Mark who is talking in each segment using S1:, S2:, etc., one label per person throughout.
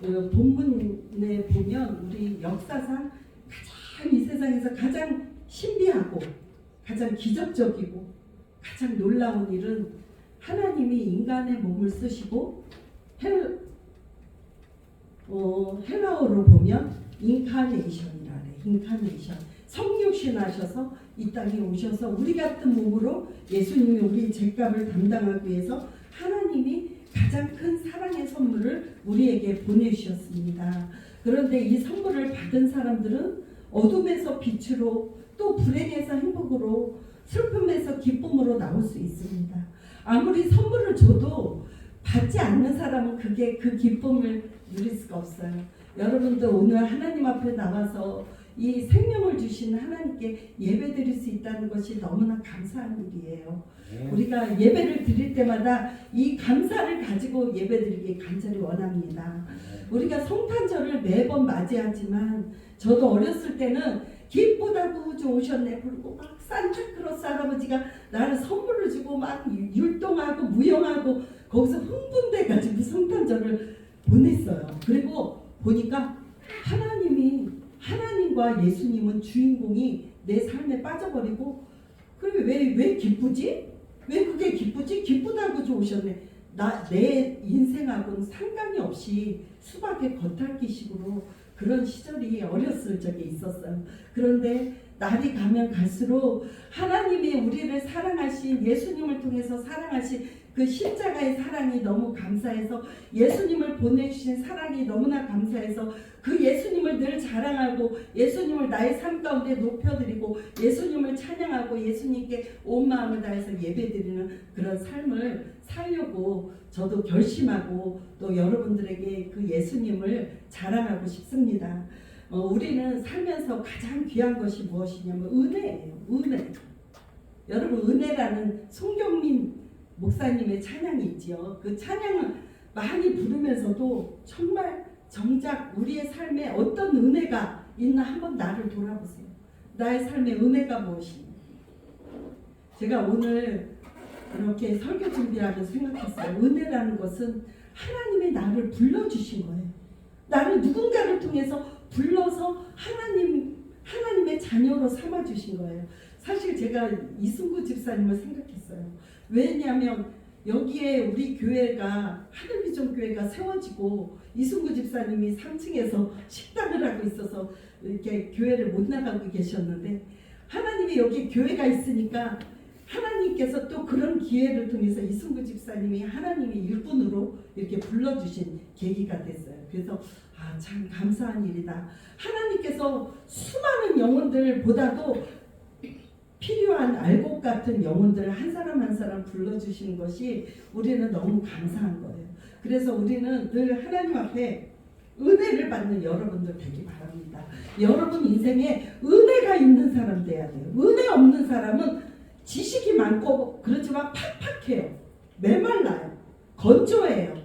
S1: 본문에 보면 우리 역사상 가장 이 세상에서 가장 신비하고 가장 기적적이고 가장 놀라운 일은 하나님이 인간의 몸을 쓰시고 헬라어로 보면 인카네이션이라 그래. 인카네이션. 성육신 하셔서 이 땅에 오셔서 우리 같은 몸으로 예수님이 우리 죄값을 담당하기 위해서 하나님이 가장 큰 사랑의 선물을 우리에게 보내주셨습니다. 그런데 이 선물을 받은 사람들은 어둠에서 빛으로 또 불행에서 행복으로 슬픔에서 기쁨으로 나올 수 있습니다. 아무리 선물을 줘도 받지 않는 사람은 그 기쁨을 누릴 수가 없어요. 여러분도 오늘 하나님 앞에 나와서 이 생명을 주신 하나님께 예배드릴 수 있다는 것이 너무나 감사한 일이에요. 우리가 예배를 드릴 때마다 이 감사를 가지고 예배드리기 간절히 원합니다. 우리가 성탄절을 매번 맞이하지만 저도 어렸을 때는 기쁘다 구주 오셨네 부르고 막 산타크로스 할아버지가 나를 선물을 주고 막 율동하고 무용하고 거기서 흥분돼가지고 성탄절을 보냈어요. 그리고 보니까 하나님과 예수님은 주인공이 내 삶에 빠져버리고 그러면 왜 기쁘지? 왜 그게 기쁘지? 기쁘다고 좋으셨네. 내 인생하고는 상관이 없이 수박의 겉핥기식으로 그런 시절이 어렸을 적에 있었어요. 그런데 날이 가면 갈수록 하나님이 우리를 사랑하신 예수님을 통해서 사랑하신 그 십자가의 사랑이 너무 감사해서 예수님을 보내주신 사랑이 너무나 감사해서 그 예수님을 늘 자랑하고 예수님을 나의 삶 가운데 높여드리고 예수님을 찬양하고 예수님께 온 마음을 다해서 예배드리는 그런 삶을 살려고 저도 결심하고 또 여러분들에게 그 예수님을 자랑하고 싶습니다. 우리는 살면서 가장 귀한 것이 무엇이냐면 은혜예요. 은혜. 여러분 은혜라는 송경민 목사님의 찬양이 있지요. 그 찬양을 많이 부르면서도 정말 정작 우리의 삶에 어떤 은혜가 있나 한번 나를 돌아보세요. 나의 삶의 은혜가 무엇이냐. 제가 오늘 이렇게 설교 준비하면서 생각했어요. 은혜라는 것은 하나님의 나를 불러주신 거예요. 나를 누군가를 통해서 불러서 하나님의 자녀로 삼아주신 거예요. 사실 제가 이승구 집사님을 생각했어요. 왜냐하면 여기에 우리 교회가 하늘비전 교회가 세워지고 이승구 집사님이 3층에서 식당을 하고 있어서 이렇게 교회를 못 나가고 계셨는데 하나님이 여기 교회가 있으니까 하나님께서 또 그런 기회를 통해서 이승구 집사님이 하나님의 일꾼으로 이렇게 불러주신 계기가 됐어요. 그래서 참 감사한 일이다. 하나님께서 수많은 영혼들보다도 필요한 알곡 같은 영혼들을 한 사람 한 사람 불러주시는 것이 우리는 너무 감사한 거예요. 그래서 우리는 늘 하나님 앞에 은혜를 받는 여러분들 되기 바랍니다. 여러분 인생에 은혜가 있는 사람 돼야 돼요. 은혜 없는 사람은 지식이 많고 그렇지만 팍팍해요. 메말라요. 건조해요.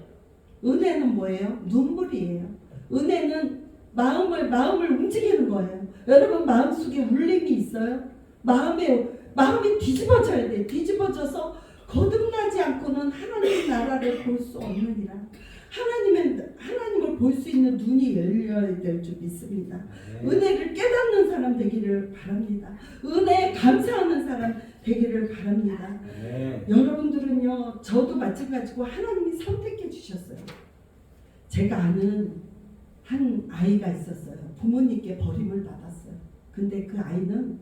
S1: 은혜는 뭐예요? 눈물이에요. 은혜는 마음을 움직이는 거예요. 여러분 마음속에 울림이 있어요? 마음이 뒤집어져야 돼. 뒤집어져서 거듭나지 않고는 하나님의 나라를 볼 수 없느니라. 하나님을 볼 수 있는 눈이 열려야 될 줄 믿습니다. 은혜를 깨닫는 사람 되기를 바랍니다. 은혜에 감사하는 사람 되기를 바랍니다. 여러분들은요, 저도 마찬가지고 하나님이 선택해 주셨어요. 제가 아는 한 아이가 있었어요. 부모님께 버림을 받았어요. 근데 그 아이는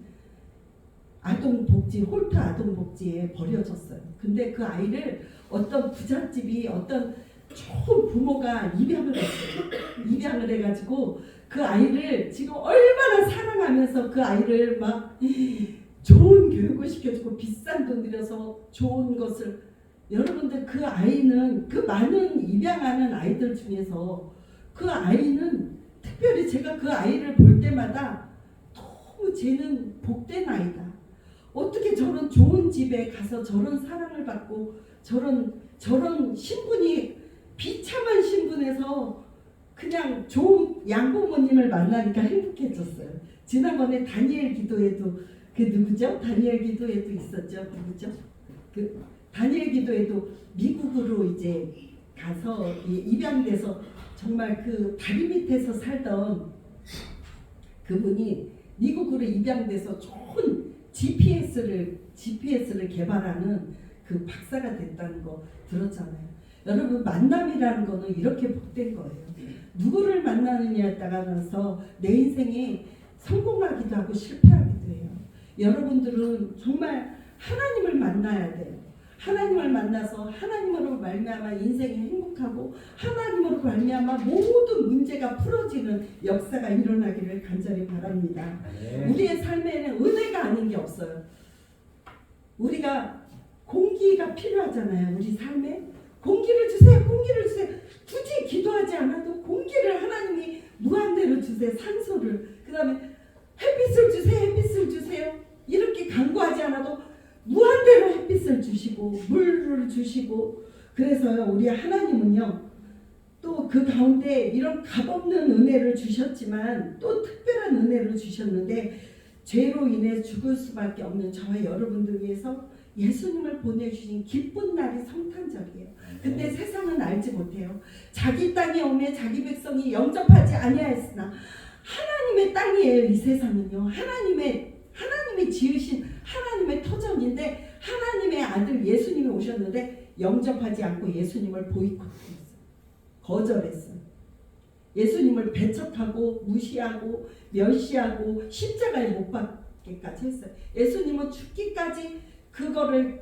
S1: 홀트 아동복지에 버려졌어요. 근데 그 아이를 어떤 부잣집이 어떤 좋은 부모가 입양을 했어요. 입양을 해가지고 그 아이를 지금 얼마나 사랑하면서 그 아이를 막 좋은 교육을 시켜주고 비싼 돈 들여서 좋은 것을 여러분들 그 아이는 그 많은 입양하는 아이들 중에서 그 아이는 특별히 제가 그 아이를 볼 때마다 너무 쟤는 복된 아이다. 어떻게 저런 좋은 집에 가서 저런 사랑을 받고 저런 신분이 비참한 신분에서 그냥 좋은 양부모님을 만나니까 행복해졌어요. 지난번에 다니엘 기도에도 그 누구죠? 다니엘 기도에도 있었죠. 누구죠? 그 다니엘 기도에도 미국으로 이제 가서 입양돼서 정말 그 다리 밑에서 살던 그분이 미국으로 입양돼서 좋은 GPS를 개발하는 그 박사가 됐다는 거 들었잖아요. 여러분, 만남이라는 거는 이렇게 복된 거예요. 누구를 만나느냐에 따라서 내 인생이 성공하기도 하고 실패하기도 해요. 여러분들은 정말 하나님을 만나야 돼요. 하나님을 만나서 하나님으로 말미암아 인생이 행복하고 하나님으로 말미암아 모든 문제가 풀어지는 역사가 일어나기를 간절히 바랍니다. 네. 우리의 삶에는 은혜가 아닌 게 없어요. 우리가 공기가 필요하잖아요. 우리 삶에 공기를 주세요. 공기를 주세요. 굳이 기도하지 않아도 공기를 하나님이 무한대로 주세요. 산소를. 그 다음에 햇빛을 주세요. 햇빛을 주세요. 이렇게 간구하지 않아도 무한대로 햇빛을 주시고 물을 주시고, 그래서요 우리 하나님은요 또 그 가운데 이런 값없는 은혜를 주셨지만 또 특별한 은혜를 주셨는데, 죄로 인해 죽을 수밖에 없는 저와 여러분들 위해서 예수님을 보내주신 기쁜 날이 성탄절이에요. 근데 세상은 알지 못해요. 자기 땅에 오매 자기 백성이 영접하지 아니하였으나 하나님의 땅이에요. 이 세상은요 하나님이 지으신 하나님의 터전인데, 하나님의 아들 예수님이 오셨는데 영접하지 않고 예수님을 보이콧했어요. 거절했어요. 예수님을 배척하고 무시하고 멸시하고 십자가에 못 박기까지 했어요. 예수님은 죽기까지 그거를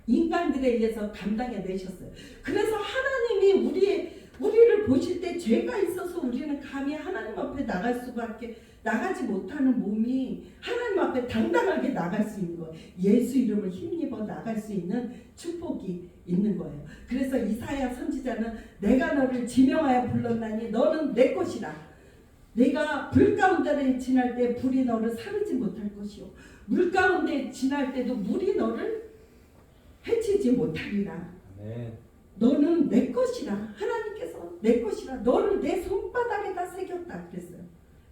S1: 인간들에 의해서 감당해내셨어요. 그래서 하나님이 우리를 보실 때 죄가 있어서 우리는 감히 하나님 앞에 나가지 못하는 몸이 하나님 앞에 당당하게 나갈 수 있는 거예요. 예수 이름을 힘입어 나갈 수 있는 축복이 있는 거예요. 그래서 이사야 선지자는 내가 너를 지명하여 불렀나니 너는 내 것이라. 내가 불 가운데 지날 때 불이 너를 사르지 못할 것이요 물 가운데 지날 때도 물이 너를 해치지 못하리라. 네. 너는 내 것이라. 하나님께서 내 것이라. 너를 내 손바닥에다 새겼다 그랬어요.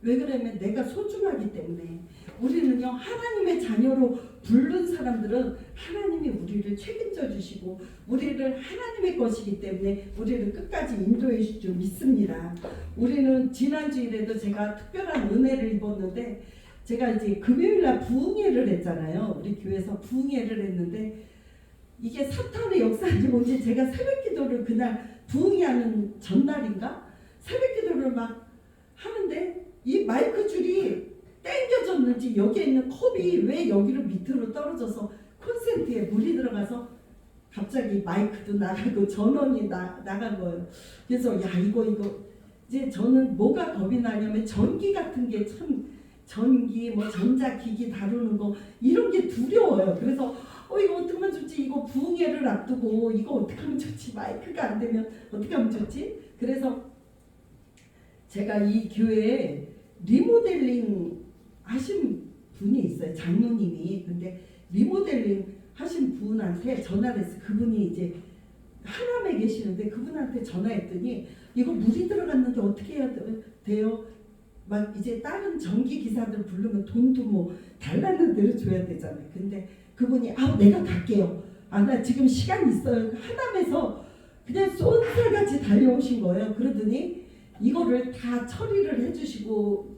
S1: 왜 그러면 내가 소중하기 때문에. 우리는요 하나님의 자녀로 부른 사람들은 하나님이 우리를 책임져 주시고 우리를 하나님의 것이기 때문에 우리를 끝까지 인도해 줄 줄 믿습니다. 우리는 지난주일에도 제가 특별한 은혜를 입었는데, 제가 이제 금요일날 부흥회를 했잖아요. 우리 교회에서 부흥회를 했는데, 이게 사탄의 역사인지 뭔지 제가 새벽기도를 그날 부흥회하는 전날인가 새벽기도를 막 하는데 이 마이크 줄이 땡겨졌는지 여기에 있는 컵이 왜 여기로 밑으로 떨어져서 콘센트에 물이 들어가서 갑자기 마이크도 나가고 전원이 나간 거예요. 그래서 야 이거 이제 저는 뭐가 겁이 나냐면 전기 같은 게 참, 전기 뭐 전자기기 다루는 거 이런 게 두려워요. 그래서 이거 어떻게 하면 좋지? 이거 부흥회를 앞두고 이거 어떻게 하면 좋지? 마이크가 안 되면 어떻게 하면 좋지? 그래서 제가 이 교회에 리모델링 하신 분이 있어요. 장로님이. 근데 리모델링 하신 분한테 전화를 해서, 그분이 이제 하남에 계시는데 그분한테 전화했더니 이거 물이 들어갔는데 어떻게 해야 돼요? 막 이제 다른 전기 기사들 부르면 돈도 뭐 달라는 대로 줘야 되잖아요. 근데 그분이 내가 갈게요. 나 지금 시간 있어요. 하남에서 그냥 쏜살같이 달려오신 거예요. 그러더니 이거를 다 처리를 해주시고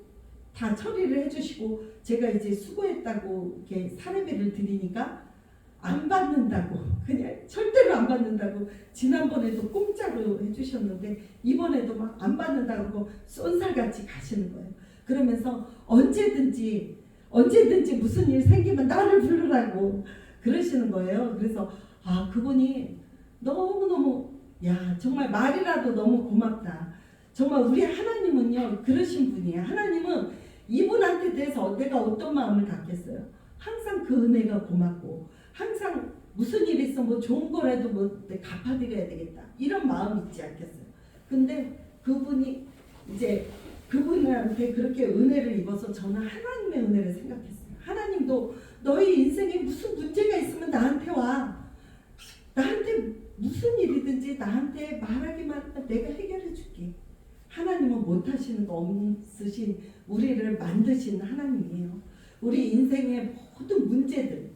S1: 제가 이제 수고했다고 이렇게 사례비를 드리니까 안 받는다고, 그냥 절대로 안 받는다고. 지난번에도 공짜로 해주셨는데 이번에도 막 안 받는다고 쏜살같이 가시는 거예요. 그러면서 언제든지 무슨 일 생기면 나를 부르라고 그러시는 거예요. 그래서 그분이 너무너무 정말 말이라도 너무 고맙다. 정말 우리 하나님은요 그러신 분이에요. 하나님은 이분한테 대해서 내가 어떤 마음을 갖겠어요? 항상 그 은혜가 고맙고 항상 무슨 일이 있어 뭐 좋은 거라도 뭐 갚아드려야 되겠다 이런 마음이 있지 않겠어요? 근데 그분이 이제 그분한테 그렇게 은혜를 입어서 저는 하나님의 은혜를 생각했어요. 하나님도 너희 인생에 무슨 문제가 있으면 나한테 와. 나한테 무슨 일이든지 나한테 말하기만 하면 내가 해결해 줄게. 하나님은 못하시는 거 없으신 우리를 만드신 하나님이에요. 우리 인생의 모든 문제들,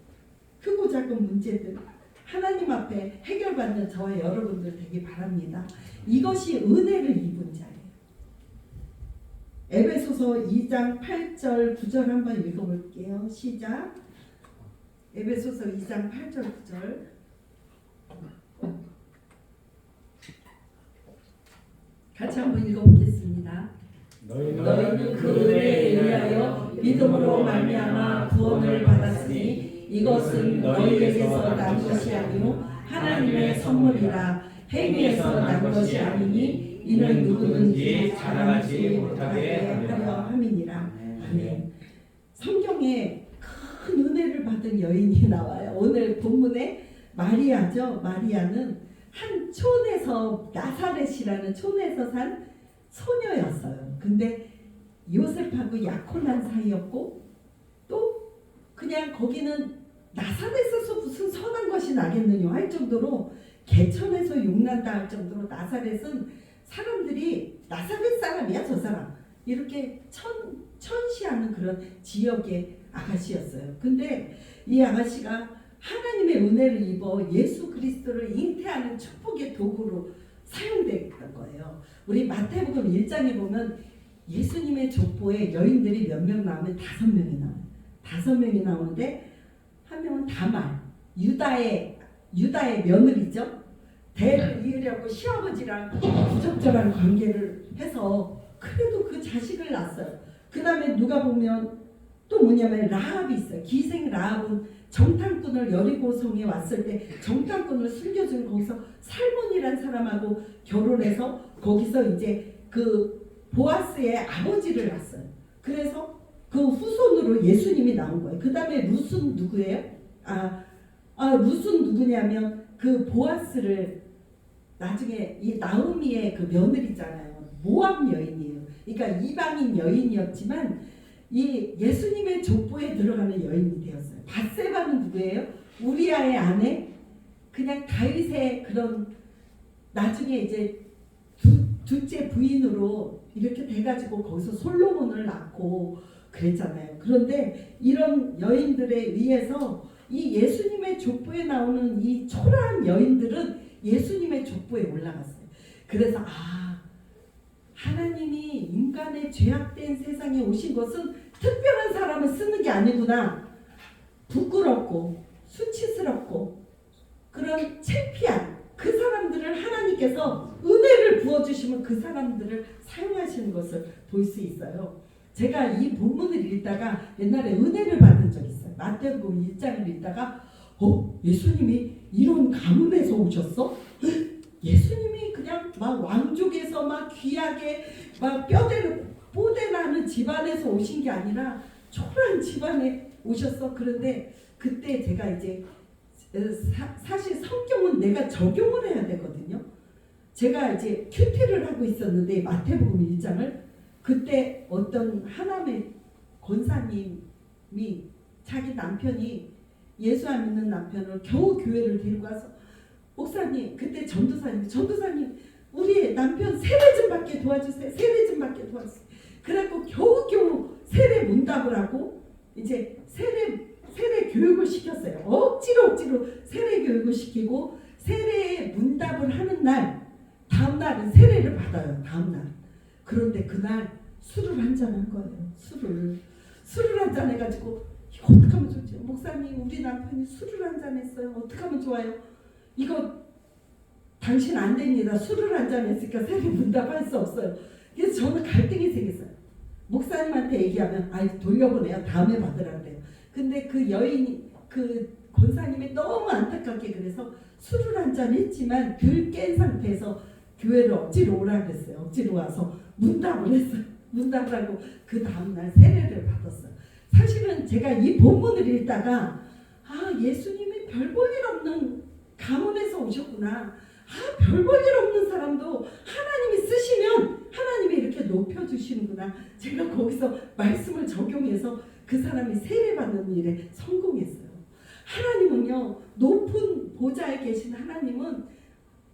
S1: 크고 작은 문제들 하나님 앞에 해결받는 저와 여러분들 되기 바랍니다. 이것이 은혜를 입은 자예요. 에베소서 2장 8절 9절 한번 읽어볼게요. 시작. 에베소서 2장 8절 9절. 같이 한번 읽어보겠습니다.
S2: 너희는 그 은혜에 의하여 믿음으로 말미암아 구원을 받았으니 이것은 너희에게서 난 것이 아니요 하나님의 선물이라. 행위에서 난 것이 아니니 이는 누구든지 자랑하지 못하게 하려
S1: 함이니라. 아멘. 성경에 큰 은혜를 받은 여인이 나와요. 오늘 본문에 마리아죠. 마리아는 한 촌에서, 나사렛이라는 촌에서 산 소녀였어요. 근데 요셉하고 약혼한 사이였고, 또 그냥 거기는 나사렛에서 무슨 선한 것이 나겠느냐 할 정도로, 개천에서 용난다 할 정도로 나사렛은 사람들이 나사렛 사람이야 저 사람, 이렇게 천시하는 그런 지역의 아가씨였어요. 근데 이 아가씨가 하나님의 은혜를 입어 예수 그리스도를 잉태하는 축복의 도구로 사용됐던 거예요. 우리 마태복음 1장에 보면 예수님의 족보에 여인들이 몇 명 나오면 5명이 나와요. 5명이 나오는데 한 명은 다말, 유다의 며느리죠. 대를 이으려고 시아버지랑 부적절한 관계를 해서 그래도 그 자식을 낳았어요. 그 다음에 누가 보면 또 뭐냐면 라합이 있어요. 기생 라합은 정탐꾼을 여리고성에 왔을 때 정탐꾼을 숨겨준 거기서 살몬이란 사람하고 결혼해서 거기서 이제 그 보아스의 아버지를 낳았어요. 그래서 그 후손으로 예수님이 나온 거예요. 그 다음에 룻은 누구예요? 룻은 누구냐면 그 보아스를 나중에 이 나오미의 그 며느리잖아요. 모압 여인이에요. 그러니까 이방인 여인이었지만 이 예수님의 족보에 들어가는 여인이 되었어요. 밧세바는 누구예요? 우리아의 아내, 그냥 다윗의 그런 나중에 이제 둘째 부인으로 이렇게 돼가지고 거기서 솔로몬을 낳고 그랬잖아요. 그런데 이런 여인들에 의해서 이 예수님의 족보에 나오는 이 초라한 여인들은 예수님의 족보에 올라갔어요. 그래서 하나님이 인간의 죄악된 세상에 오신 것은 특별한 사람을 쓰는 게 아니구나. 부끄럽고 수치스럽고 그런 창피한 그 사람들을 하나님께서 은혜를 부어주시면 그 사람들을 사용하시는 것을 볼 수 있어요. 제가 이 본문을 읽다가 옛날에 은혜를 받은 적이 있어요. 마태복음 1장을 읽다가 예수님이 이런 가문에서 오셨어? 예수님이 그냥 막 왕족에서 막 귀하게 막 뽀대 나는 집안에서 오신 게 아니라 초라한 집안에 오셨어. 그런데 그때 제가 이제 사실 성경은 내가 적용을 해야 되거든요. 제가 이제 큐티를 하고 있었는데 마태복음 1장을 그때 어떤 하나님의 권사님이 자기 남편이 예수 안 믿는 남편을 겨우 교회를 데리고 와서 목사님, 그때 전도사님 우리 남편 세례 좀 받게 도와주세요. 세례 좀 받게 도와주세요. 그래갖고 겨우 세례 문답을 하고 이제 세례 교육을 시켰어요. 억지로 세례 교육을 시키고 세례 문답을 하는 날 다음 날은 세례를 받아요. 다음 날. 그런데 그날 술을 한잔한 거예요. 술을 한잔 해가지고 이거 어떡하면 좋지? 목사님, 우리 남편이 술을 한잔 했어요. 어떡하면 좋아요? 이거 당신 안 됩니다. 술을 한잔 했으니까 세례 문답할 수 없어요. 그래서 저는 갈등이 생겼어요. 목사님한테 얘기하면 돌려보내요. 다음에 받으라 그래요. 근데 그 여인이 그 권사님이 너무 안타깝게 그래서 술을 한잔 했지만 들 깬 상태에서 교회를 억지로 오라 그랬어요. 억지로 와서 문답을 했어요. 문답을 하고 그 다음날 세례를 받았어요. 사실은 제가 이 본문을 읽다가 예수님이 별 볼 일 없는 가문에서 오셨구나. 별 볼 일 없는 사람도 하나님이 쓰시면 하나님이 이렇게 높여주시는구나. 제가 거기서 말씀을 적용해서 그 사람이 세례받는 일에 성공했어요. 하나님은요, 높은 보좌에 계신 하나님은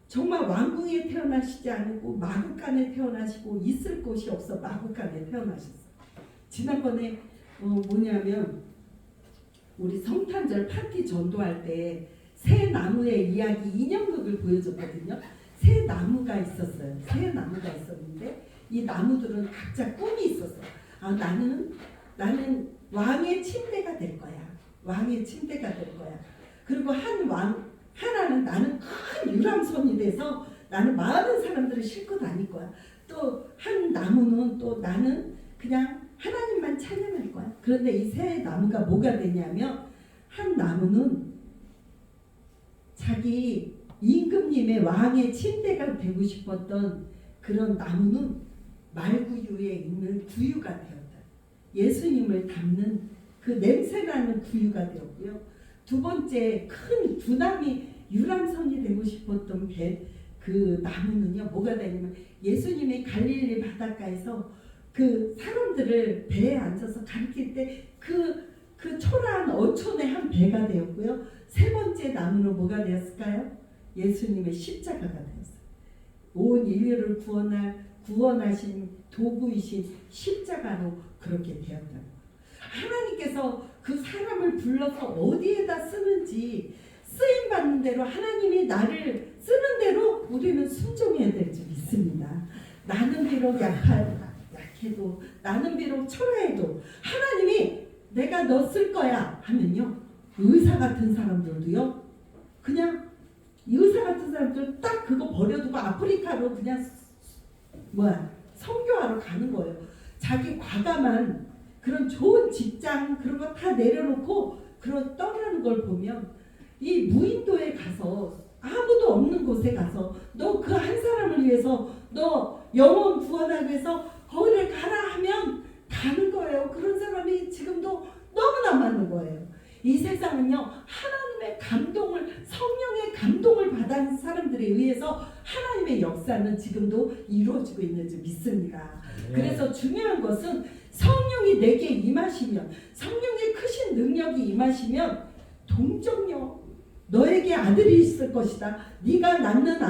S1: 정말 왕궁에 태어나시지 않고 마구간에 태어나시고 있을 곳이 없어 마구간에 태어나셨어요. 지난번에 뭐냐면 우리 성탄절 파티 전도할 때 새 나무의 이야기 인형극을 보여줬거든요. 새 나무가 있었어요. 새 나무가 있었는데 이 나무들은 각자 꿈이 있었어. 아, 나는 왕의 침대가 될 거야. 왕의 침대가 될 거야. 그리고 하나는 나는 큰 유람선이 돼서 나는 많은 사람들을 싣고 다닐 거야. 또 한 나무는 또 나는 그냥 하나님만 찬양할 거야. 그런데 이 세 나무가 뭐가 되냐면, 한 나무는 자기 임금님의 왕의 침대가 되고 싶었던 그런 나무는 말구유에 있는 구유가 되었다. 예수님을 담는 그 냄새나는 구유가 되었고요. 두 번째, 큰 두나미 유람선이 되고 싶었던 그 나무는요, 뭐가 되냐면 예수님이 갈릴리 바닷가에서 그 사람들을 배에 앉아서 가르칠 때 그 초라한 어촌의 한 배가 되었고요. 세 번째 나무는 뭐가 되었을까요? 예수님의 십자가가 되었어요. 온 인류를 구원하신 도구이신 십자가로 그렇게 되었다. 하나님께서 그 사람을 불러서 어디에다 쓰는지, 쓰임 받는 대로 하나님이 나를 쓰는 대로 우리는 순종해야 될 줄 믿습니다. 나는 비록 약해도, 나는 비록 초라해도 하나님이 내가 너 쓸 거야 하면요, 의사 같은 사람들도요, 그냥 의사 같은 사람들 딱 그거 버려두고 아프리카로 그냥 선교하러 가는 거예요. 자기 과감한 그런 좋은 직장 그런 거 다 내려놓고 그런 떠나는 걸 보면, 이 무인도에 가서 아무도 없는 곳에 가서 너 그 한 사람을 위해서 너 영혼 구원하기 위해서 거기를 가라 하면 가는 거예요. 그런 사람이 지금도 너무나 많은 거예요. 이 세상은요, 하나님의 감동을, 성령의 감동을 받은 사람들에 의해서 하나님의 역사는 지금도 이루어지고 있는 줄 믿습니다. 그래서 중요한 것은 성령이 내게 임하시면, 성령의 크신 능력이 임하시면 동정녀 너에게 아들이 있을 것이다. 네가 낳는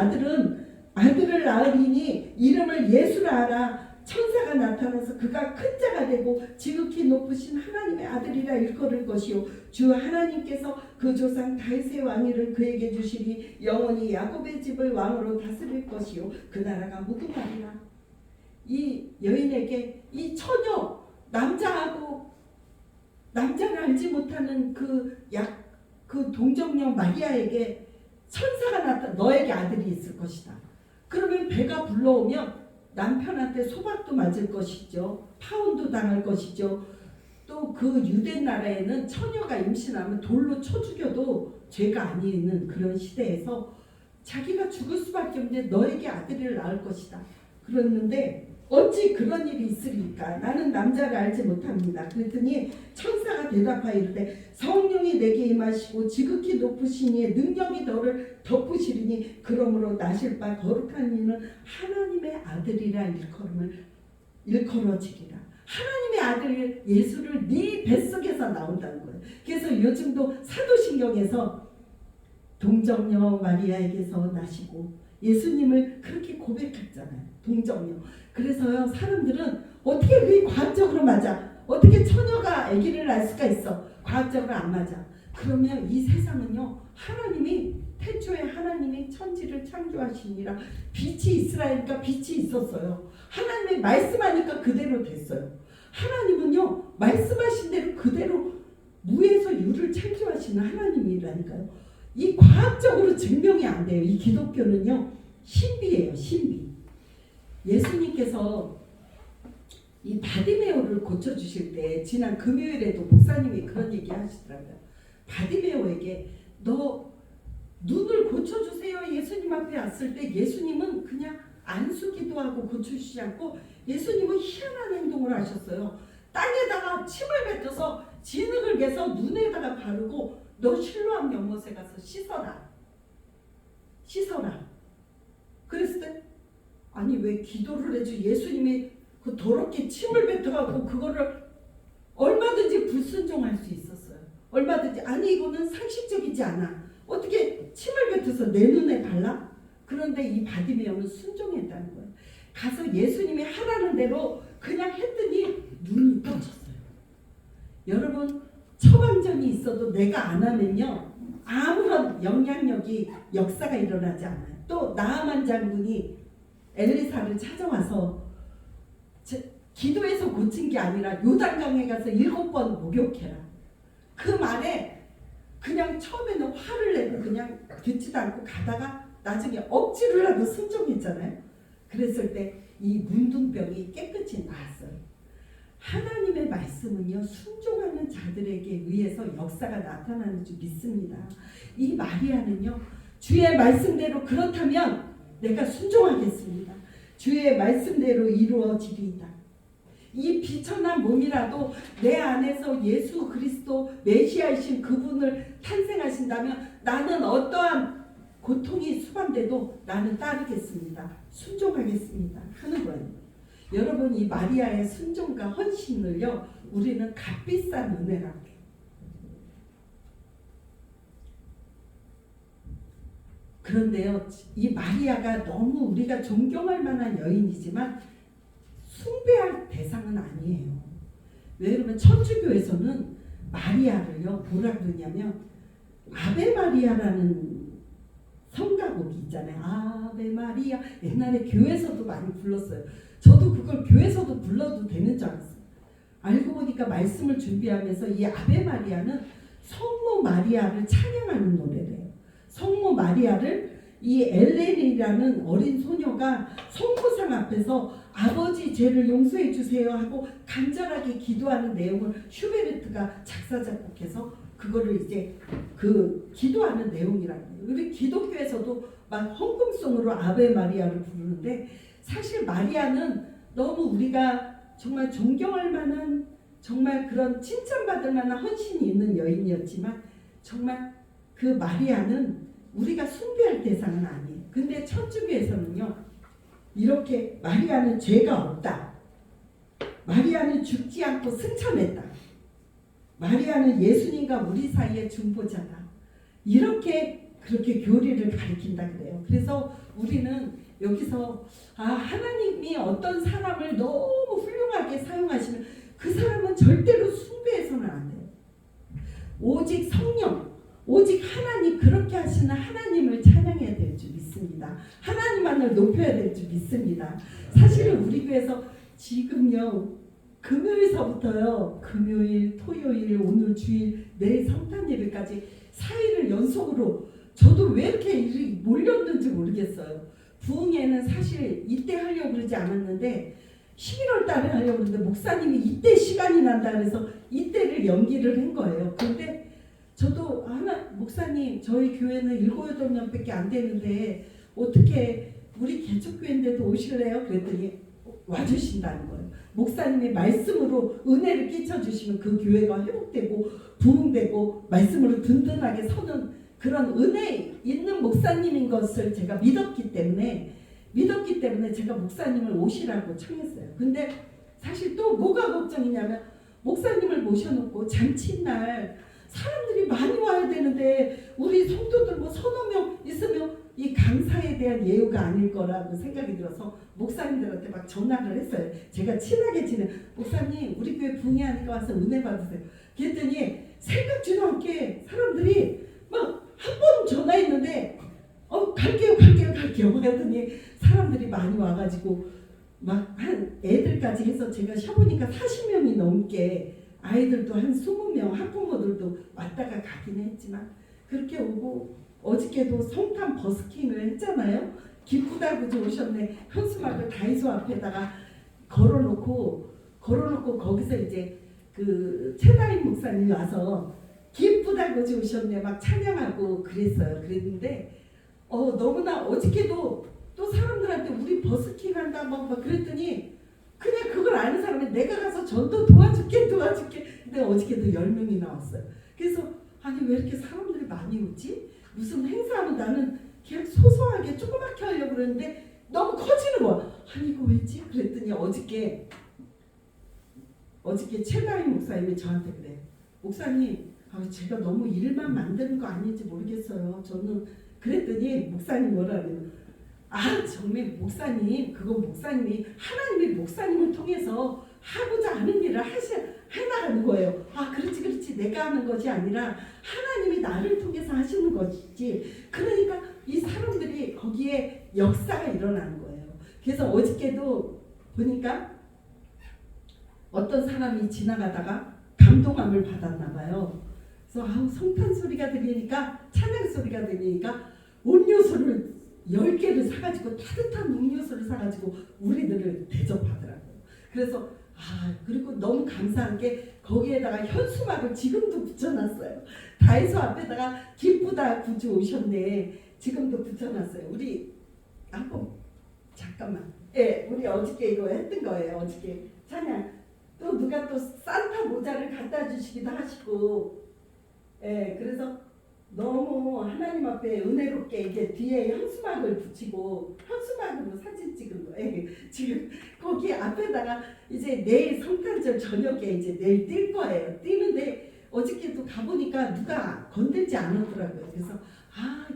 S1: 아들을 낳으리니 이름을 예수라 하라. 천사가 나타나서 그가 큰 자가 되고 지극히 높으신 하나님의 아들이라 일컬을 것이요, 주 하나님께서 그 조상 다윗의 왕위를 그에게 주시니 영원히 야곱의 집을 왕으로 다스릴 것이요, 그 나라가 무궁하리라. 이 여인에게 이 처녀, 남자를 알지 못하는 그 동정녀 마리아에게 천사가 나타나 너에게 아들이 있을 것이다. 그러면 배가 불러오면 남편한테 소박도 맞을 것이죠. 파혼도 당할 것이죠. 또 그 유대 나라에는 처녀가 임신하면 돌로 쳐 죽여도 죄가 아니는 그런 시대에서 자기가 죽을 수밖에 없는데 너에게 아들을 낳을 것이다. 그랬는데 어찌 그런 일이 있으리까? 나는 남자를 알지 못합니다. 그랬더니 천사가 대답하여 이르되 성령이 내게 임하시고 지극히 높으신 이의 능력이 너를 덮으시리니 그러므로 나실 바 거룩한 이는 하나님의 아들이라 일컬어지리라. 하나님의 아들 예수를 네 뱃속에서 나온다는 거예요. 그래서 요즘도 사도신경에서 동정녀 마리아에게서 나시고 예수님을 그렇게 고백했잖아요. 동정녀. 그래서요, 사람들은 어떻게 그게 과학적으로 맞아? 어떻게 처녀가 아기를 낳을 수가 있어? 과학적으로 안 맞아. 그러면 이 세상은요, 하나님이 태초에 하나님이 천지를 창조하시니라. 빛이 있으라니까 빛이 있었어요. 하나님이 말씀하니까 그대로 됐어요. 하나님은요, 말씀하신 대로 그대로 무에서 유를 창조하시는 하나님이라니까요. 이 과학적으로 증명이 안 돼요. 이 기독교는요, 신비예요, 신비. 예수님께서 이 바디메오를 고쳐주실 때, 지난 금요일에도 목사님이 그런 얘기 하시더라고요. 바디메오에게 너 눈을 고쳐주세요. 예수님 앞에 왔을 때 예수님은 그냥 안수기도 하고 고쳐주시지 않고 예수님은 희한한 행동을 하셨어요. 땅에다가 침을 뱉어서 진흙을 개서 눈에다가 바르고 너 실로암 연못에 가서 씻어라. 그랬을 때 아니 왜 기도를 해줘. 예수님이 그 더럽게 침을 뱉어갖고 그거를 얼마든지 불순종할 수 있었어요. 얼마든지. 아니 이거는 상식적이지 않아. 어떻게 침을 뱉어서 내 눈에 발라? 그런데 이 바디메오는 순종했다는 거예요. 가서 예수님이 하라는 대로 그냥 했더니 눈이 떠졌어요. 여러분, 처방전이 있어도 내가 안 하면요, 아무런 영향력이, 역사가 일어나지 않아요. 또 나아만 장군이 엘리사를 찾아와서 기도해서 고친 게 아니라 요단강에 가서 7번 목욕해라. 그 말에 그냥 처음에는 화를 내고 그냥 듣지도 않고 가다가 나중에 억지를 하고 순종했잖아요. 그랬을 때 이 문둥병이 깨끗이 나았어요. 하나님의 말씀은요, 순종하는 자들에게 의해서 역사가 나타나는 줄 믿습니다. 이 마리아는요, 주의 말씀대로 그렇다면 내가 순종하겠습니다. 주의 말씀대로 이루어지리이다. 이 비천한 몸이라도 내 안에서 예수 그리스도 메시아이신 그분을 탄생하신다면 나는 어떠한 고통이 수반돼도 나는 따르겠습니다. 순종하겠습니다. 하는 거예요. 여러분, 이 마리아의 순종과 헌신을요, 우리는 값비싼 은혜라고 해요. 그런데요, 이 마리아가 너무 우리가 존경할 만한 여인이지만 숭배할 대상은 아니에요. 왜 그러면 천주교에서는 마리아를요, 뭐라 그러냐면 아베 마리아라는 성가곡이 있잖아요. 아베 마리아. 옛날에 교회에서도 많이 불렀어요. 저도 그걸 교회에서도 불러도 되는 줄 알았어요. 알고 보니까 말씀을 준비하면서 이 아베 마리아는 성모 마리아를 찬양하는 노래래요. 성모 마리아를 이 엘렌이라는 어린 소녀가 성모상 앞에서 아버지 죄를 용서해 주세요 하고 간절하게 기도하는 내용을 슈베르트가 작사 작곡해서 그거를 이제 그 기도하는 내용이라고 해요. 우리 기독교에서도 막 헌금송으로 아베 마리아를 부르는데 사실 마리아는 너무 우리가 정말 존경할 만한 정말 그런 칭찬받을 만한 헌신이 있는 여인이었지만 정말 그 마리아는 우리가 숭배할 대상은 아니에요. 근데 천주교에서는요, 이렇게 마리아는 죄가 없다. 마리아는 죽지 않고 승천했다. 마리아는 예수님과 우리 사이의 중보자다. 이렇게 그렇게 교리를 가리킨다 그래요. 그래서 우리는 여기서 하나님이 어떤 사람을 너무 훌륭하게 사용하시면 그 사람은 절대로 숭배해서는 안 돼요. 오직 성령, 오직 하나님, 그렇게 하시는 하나님을 찬양해야 될 줄 믿습니다. 하나님만을 높여야 될 줄 믿습니다. 사실은 우리 교회에서 지금요, 금요일서부터요, 금요일, 토요일, 오늘 주일, 내일 성탄 예배까지 4일을 연속으로 저도 왜 이렇게 일이 몰렸는지 모르겠어요. 부흥회는 사실 이때 하려고 그러지 않았는데 11월 달에 하려고 그러는데 목사님이 이때 시간이 난다 그래서 이때를 연기를 한 거예요. 근데 저도 목사님 저희 교회는 7, 8명밖에 안 되는데 어떻게 우리 개척교회인데도 오실래요? 그랬더니 와주신다는 거예요. 목사님의 말씀으로 은혜를 끼쳐주시면 그 교회가 회복되고 부흥되고 말씀으로 든든하게 서는 그런 은혜 있는 목사님인 것을 제가 믿었기 때문에 제가 목사님을 오시라고 청했어요. 근데 사실 또 뭐가 걱정이냐면 목사님을 모셔놓고 잔칫날 사람들이 많이 와야 되는데 우리 성도들 뭐 서너 명 있으면 이 강사에 대한 예우가 아닐 거라고 생각이 들어서 목사님들한테 막 전화를 했어요. 제가 친하게 지낸 목사님 우리 교회 붕괴하니까 와서 은혜 받으세요. 그랬더니 생각지도 않게 사람들이 막 한 번 전화했는데 갈게요 하더니 사람들이 많이 와가지고 막 한 애들까지 해서 제가 쉬어보니까 40명이 넘게 아이들도 한 20명 학부모들도 왔다가 가긴 했지만 그렇게 오고 어저께도 성탄 버스킹을 했잖아요. 기쁘다고 오셨네. 현수막을 다이소 앞에다가 걸어놓고 거기서 이제 그 최다인 목사님이 와서 기쁘다고 오셨네 막 찬양하고 그랬어요. 그랬는데 너무나 어저께도 또 사람들한테 우리 버스킹 한다 막 그랬더니 그냥 그걸 아는 사람이 내가 가서 전도 도와줄게 근데 어저께도 10명이 나왔어요. 그래서 아니 왜 이렇게 사람들이 많이 오지? 무슨 행사하면 나는 그냥 소소하게 조그맣게 하려고 그러는데 너무 커지는 거야. 아니 이거 왜지? 그랬더니 어저께 최다인 목사님이 저한테 그래요. 목사님 제가 너무 일만 만드는 거 아닌지 모르겠어요. 저는 그랬더니 목사님 뭐라 그래요? 정말 목사님 그건 목사님이 하나님의 목사님을 통해서 하고자 하는 일을 해나가는 거예요. 그렇지 내가 하는 것이 아니라 하나님이 나를 통해서 하시는 것이지. 그러니까 이 사람들이 거기에 역사가 일어나는 거예요. 그래서 어저께도 보니까 어떤 사람이 지나가다가 감동함을 받았나 봐요. 그래서 성탄 소리가 들리니까, 찬양 소리가 들리니까 음료수를 10개를 사가지고, 따뜻한 음료수를 사가지고 우리들을 대접하더라고요. 그래서 그리고 너무 감사한 게 거기에다가 현수막을 지금도 붙여놨어요. 다이소 앞에다가 기쁘다 구주 오셨네. 지금도 붙여놨어요. 우리 한번 잠깐만. 우리 어저께 이거 했던 거예요. 어저께 찬양. 또 누가 또 산타 모자를 갖다 주시기도 하시고, 그래서 너무 하나님 앞에 은혜롭게 이게 뒤에 현수막을 붙이고 현수막으로 사진 찍은 거예요. 지금 거기 앞에다가 이제 내일 성탄절 저녁에 이제 내일 뛸 거예요. 뛰는데 어저께도 가보니까 누가 건들지 않았더라고요. 그래서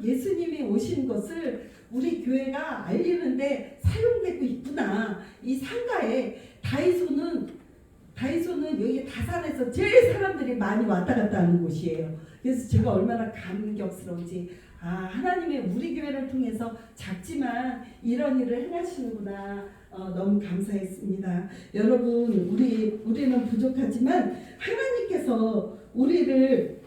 S1: 예수님이 오신 것을 우리 교회가 알리는데 사용되고 있구나. 이 상가에 다이소는 여기 다산에서 제일 사람들이 많이 왔다 갔다 하는 곳이에요. 그래서 제가 얼마나 감격스러운지, 하나님의 우리 교회를 통해서 작지만 이런 일을 행하시는구나. 너무 감사했습니다. 여러분, 우리는 부족하지만 하나님께서 우리를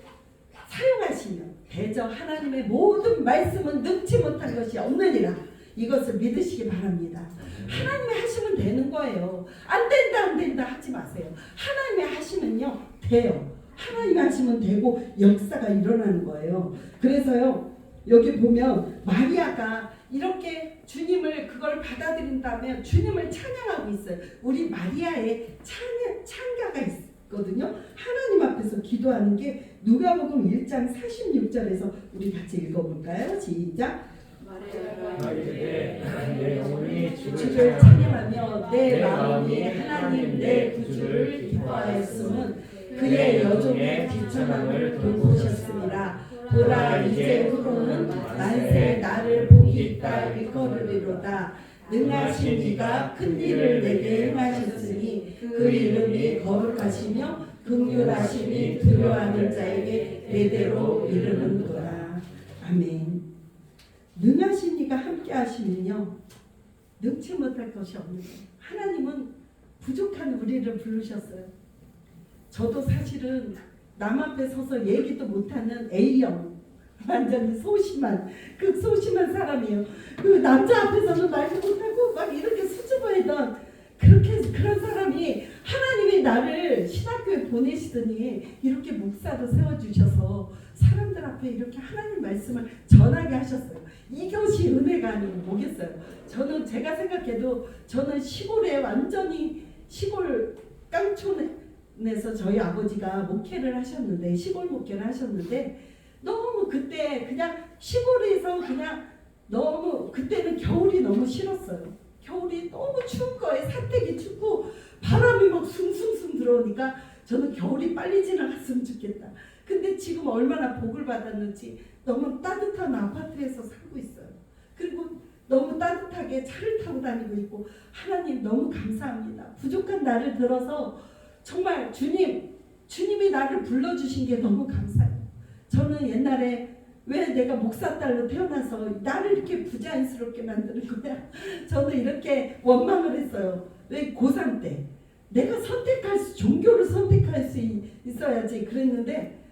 S1: 사용하시며 대저 하나님의 모든 말씀은 능치 못한 것이 없느니라. 이것을 믿으시기 바랍니다. 하나님이 하시면 되는 거예요. 안 된다 하지 마세요. 하나님이 하시면요 돼요. 하나님이 하시면 되고 역사가 일어나는 거예요. 그래서요 여기 보면 마리아가 이렇게 주님을 그걸 받아들인다면 주님을 찬양하고 있어요. 우리 마리아의 찬가가 있거든요. 하나님 앞에서 기도하는 게 누가복음 1장 46절에서 우리 같이 읽어볼까요? 시작.
S2: 내 영혼이
S1: 주를 찬양하며 내 마음이 하나님 내 구주를 기뻐하였음은 그의 여종의 비천함을 돌보셨습니다. 보라 이제 후로는 만세 나를 복이 있다 일컬으리로다. 능하신 이가 큰 일을 내게 행하셨으니 그 이름이 거룩하시며 긍휼하심이 두려워하는 자에게 대대로 이르는도다. 아멘. 능하신 이가 함께 하시면요 능치 못할 것이 없는 거예요. 하나님은 부족한 우리를 부르셨어요. 저도 사실은 남 앞에 서서 얘기도 못하는 A형, 완전히 소심한 사람이에요. 그 남자 앞에서는 말도 못하고 막 이렇게 수줍어하던 그런 사람이 하나님이 나를 신학교에 보내시더니 이렇게 목사로 세워주셔서 사람들 앞에 이렇게 하나님 말씀을 전하게 하셨어요. 이것이 은혜가 아니고 뭐겠어요. 제가 생각해도 저는 시골에 완전히 시골 깡촌에서 저희 아버지가 목회를 하셨는데 시골 목회를 하셨는데 너무 그때 그냥 시골에서 그냥 너무 그때는 겨울이 너무 싫었어요. 겨울이 너무 추운 거예요. 사택이 춥고 바람이 막 숭숭숭 들어오니까 저는 겨울이 빨리 지나갔으면 좋겠다. 근데 지금 얼마나 복을 받았는지 너무 따뜻한 아파트에서 살고 있어요. 그리고 너무 따뜻하게 차를 타고 다니고 있고 하나님 너무 감사합니다. 부족한 나를 들어서 정말 주님이 나를 불러주신 게 너무 감사해요. 저는 옛날에 왜 내가 목사 딸로 태어나서 나를 이렇게 부자연스럽게 만드는 거야? 저는 이렇게 원망을 했어요. 왜 고3 때 내가 종교를 선택할 수 있어야지 그랬는데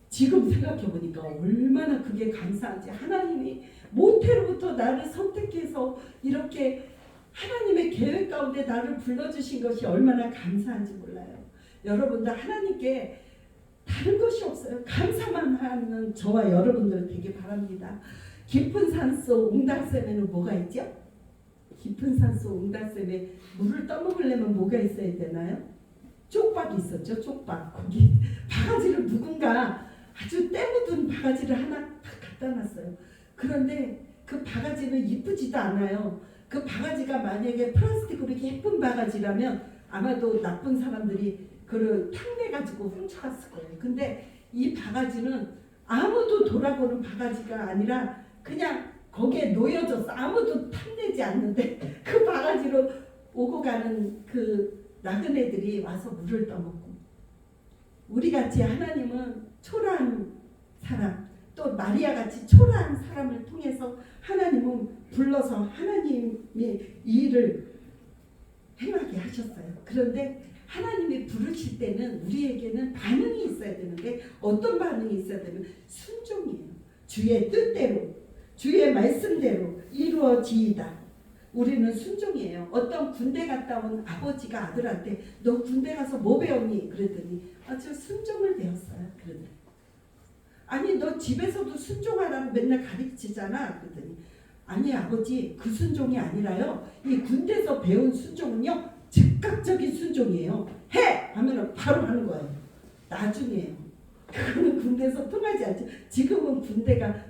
S1: 지금 생각해보니까 얼마나 그게 감사한지. 하나님이 모태로부터 나를 선택해서 이렇게 하나님의 계획 가운데 나를 불러주신 것이 얼마나 감사한지 몰라요. 여러분들 하나님께 다른 것이 없어요. 감사만 하는 저와 여러분들 되길 바랍니다. 깊은 산속 옹달샘에는 뭐가 있죠? 깊은 산속 옹달샘에 물을 떠먹으려면 뭐가 있어야 되나요? 쪽박이 있었죠. 쪽박. 거기 바가지를 누군가 아주 때 묻은 바가지를 하나 딱 갖다 놨어요. 그런데 그 바가지는 이쁘지도 않아요. 그 바가지가 만약에 플라스틱으로 예쁜 바가지라면 아마도 나쁜 사람들이 그걸 탕내가지고 훔쳐갔을 거예요. 근데 이 바가지는 아무도 돌아보는 바가지가 아니라 그냥 거기에 놓여져서 아무도 탐내지 않는데 그 바가지로 오고 가는 그 나그네들이 와서 물을 떠먹고, 우리같이 하나님은 초라한 사람, 또 마리아같이 초라한 사람을 통해서 하나님은 불러서 하나님의 일을 행하게 하셨어요. 그런데 하나님이 부르실 때는 우리에게는 반응이 있어야 되는데 어떤 반응이 있어야 되면 순종이에요. 주의 뜻대로 주의 말씀대로 이루어지이다. 우리는 순종이에요. 어떤 군대 갔다 온 아버지가 아들한테 너 군대 가서 뭐 배웠니? 그랬더니 저 순종을 배웠어요. 그러더니 아니 너 집에서도 순종하라고 맨날 가르치잖아. 그랬더니 아니 아버지 그 순종이 아니라요. 이 군대에서 배운 순종은요 즉각적인 순종이에요. 해! 하면 바로 하는 거예요. 나중에요. 그거는 군대에서 통하지 않죠. 지금은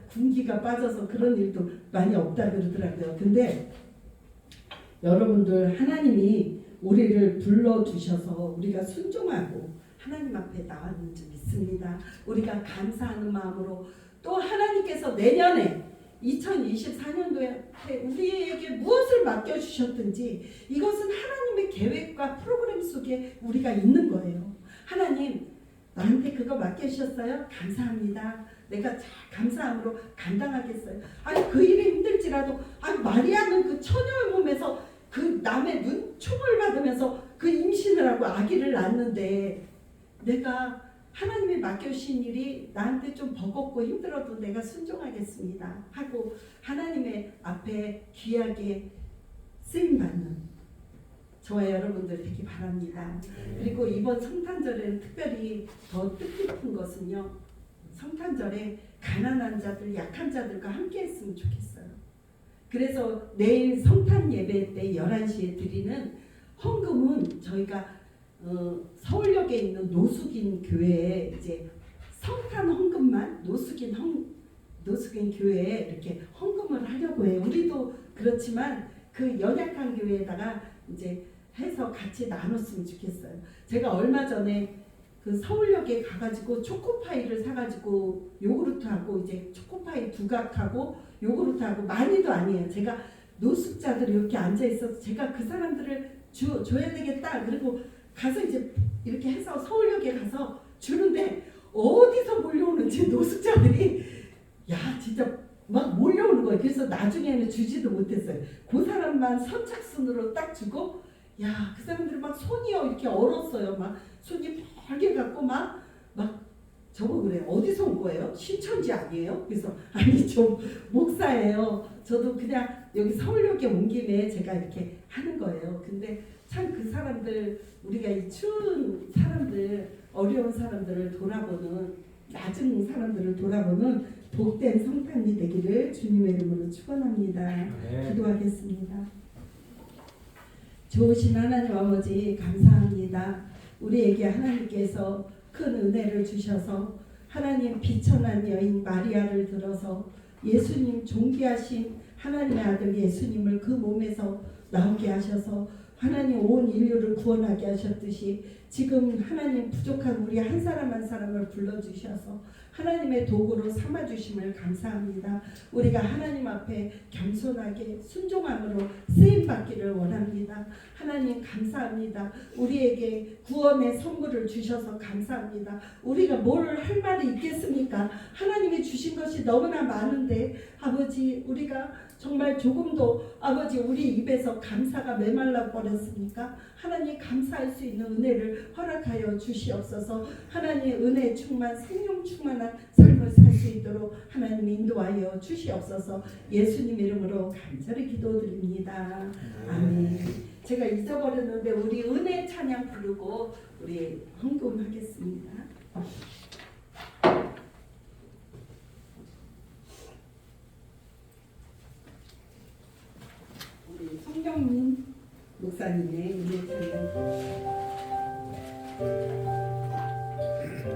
S1: 군기가 빠져서 그런 일도 많이 없다 그러더라고요. 근데 여러분들 하나님이 우리를 불러주셔서 우리가 순종하고 하나님 앞에 나왔는 줄 믿습니다. 우리가 감사하는 마음으로 또 하나님께서 내년에 2024년도에 우리에게 무엇을 맡겨주셨든지 이것은 하나님의 계획과 프로그램 속에 우리가 있는 거예요. 하나님 나한테 그거 맡겨주셨어요? 감사합니다. 내가 잘 감사함으로 감당하겠어요. 아니 그 일이 힘들지라도 마리아는 그 처녀의 몸에서 그 남의 눈총을 받으면서 그 임신을 하고 아기를 낳는데 내가 하나님이 맡겨주신 일이 나한테 좀 버겁고 힘들어도 내가 순종하겠습니다 하고 하나님의 앞에 귀하게 쓰임받는 저와 여러분들 되기 바랍니다. 그리고 이번 성탄절에는 특별히 더 뜻깊은 것은요. 성탄절에 가난한 자들, 약한 자들과 함께 했으면 좋겠어요. 그래서 내일 성탄 예배 때 11시에 드리는 헌금은 저희가 서울역에 있는 노숙인 교회에 이제 성탄 헌금만 노숙인 교회에 이렇게 헌금을 하려고 해요. 우리도 그렇지만 그 연약한 교회에다가 이제 해서 같이 나눴으면 좋겠어요. 제가 얼마 전에 그 서울역에 가가지고 초코파이를 사가지고 요구르트하고 이제 초코파이 두각하고 요구르트하고 많이도 아니에요. 제가 노숙자들이 이렇게 앉아 있어서 제가 그 사람들을 줘야 되겠다. 그리고 가서 이제 이렇게 해서 서울역에 가서 주는데 어디서 몰려오는지 노숙자들이 야 진짜 막 몰려오는 거예요. 그래서 나중에는 주지도 못했어요. 그 사람만 선착순으로 딱 주고 야 그 사람들 막 손이요 이렇게 얼었어요. 막 손이 빨개 갖고 막 저거 그래요. 어디서 온 거예요? 신천지 아니에요? 그래서 아니 저 목사예요. 저도 그냥 여기 서울역에 온 김에 제가 이렇게 하는 거예요. 근데 참 그 사람들 우리가 이 추운 사람들 어려운 사람들을 돌아보는 낮은 사람들을 돌아보는 복된 성탄이 되기를 주님의 이름으로 축원합니다.
S3: 네.
S1: 기도하겠습니다. 좋으신 하나님 아버지 감사합니다. 우리에게 하나님께서 큰 은혜를 주셔서 하나님 비천한 여인 마리아를 들어서 예수님 존귀하신 하나님의 아들 예수님을 그 몸에서 나오게 하셔서 하나님 온 인류를 구원하게 하셨듯이 지금 하나님 부족한 우리 한 사람 한 사람을 불러주셔서 하나님의 도구로 삼아주심을 감사합니다. 우리가 하나님 앞에 겸손하게 순종함으로 쓰임받기를 원합니다. 하나님 감사합니다. 우리에게 구원의 선물을 주셔서 감사합니다. 우리가 뭘 할 말이 있겠습니까? 하나님이 주신 것이 너무나 많은데 아버지 우리가 정말 조금도 아버지 우리 입에서 감사가 메말라 버렸습니까? 하나님 감사할 수 있는 은혜를 허락하여 주시옵소서. 하나님 은혜 충만 생명 충만한 삶을 살 수 있도록 하나님 인도하여 주시옵소서. 예수님 이름으로 간절히 기도드립니다. 아멘. 제가 잊어버렸는데 우리 은혜 찬양 부르고 우리 헌금하겠습니다. 우리 성경민 목사님의 은혜 찬양.